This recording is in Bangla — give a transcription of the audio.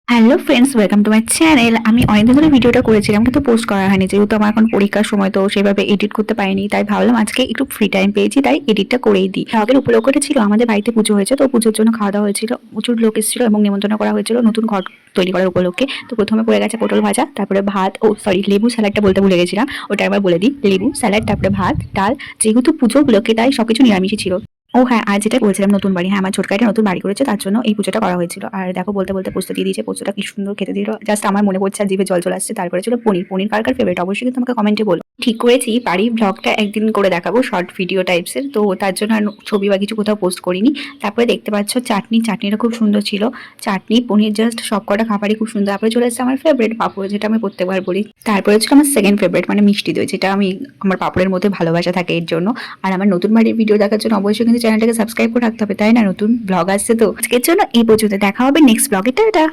Hello friends, welcome to my channel. আমি অনেকদিন ধরে ভিডিওটা করেছিলাম কিন্তু পোস্ট করা হয়নি, যেহেতু আমার এখন পরীক্ষার সময় তো সেভাবে এডিট করতে পারিনি। তাই ভাবলাম আজকে একটু ফ্রি টাইম পেয়েছি, তাই এডিটটা করেই দিই। আগের উপলক্ষটা ছিল আমাদের বাড়িতে পুজো হয়েছে, তো পুজোর জন্য খাওয়া দাওয়া হয়েছিল, প্রচুর লোক এসেছিল এবং নিমন্ত্রণ করা হয়েছিল নতুন ঘর তৈরি করার উপলক্ষে। তো প্রথমে পড়ে গেছে পটল ভাজা, তারপরে ভাত, লেবু স্যালাডটা বলতে ভুলে গেছিলাম, ওটা একবার বলে দিই। লেবু স্যালাড, তারপরে ভাত, ডাল। যেহেতু পুজো উপলক্ষে তাই সবকিছু নিরামিষই ছিল। ও হ্যাঁ, আর যেটা বলছিলাম নতুন বাড়ি, হ্যাঁ আমার ছোটকা একটা নতুন বাড়ি করেছে, তার জন্য এই পুজোটা করা হয়েছিল। আর দেখো বলতে বলতে পোস্ত দিয়ে দিয়েছে, পোস্তটা কি সুন্দর খেতে দিল, জাস্ট আমার মনে পড়ছে আর জিভে জল চলে আসছে। তারপরে ছিল পনির। পনির কার কার ফেভারিট অবশ্যই কিন্তু আমাকে কমেন্টে বলো। ঠিক করেছি বাড়ির ব্লগটা একদিন করে দেখাবো, শর্ট ভিডিও টাইপসের, তো তার জন্য আর ছবি বা কিছু কোথাও পোস্ট করিনি। তারপরে দেখতে পাচ্ছ চাটনিটা খুব সুন্দর ছিল। চাটনি, পনির, জাস্ট সব কটা খাবারই খুব সুন্দর। তারপরে চলে এসেছে আমার ফেভারিট পাঁপড়, যেটা আমি প্রত্যেকবার বলি। তারপরে ছিল আমার সেকেন্ড ফেভারিট মানে মিষ্টি দই, যেটা আমি আমার পাঁপড়ের মধ্যে ভালোবাসা থাকে এর জন্য। আর আমার নতুন বাড়ির ভিডিও দেখার জন্য অবশ্যই কিন্তু চ্যানেলটাকে সাবস্ক্রাইব করে রাখতে হবে, তাই না? নতুন ব্লগ আসছে তো। আজকের জন্য এই পর্যন্ত, দেখা হবে নেক্সট ব্লগে। টাটা।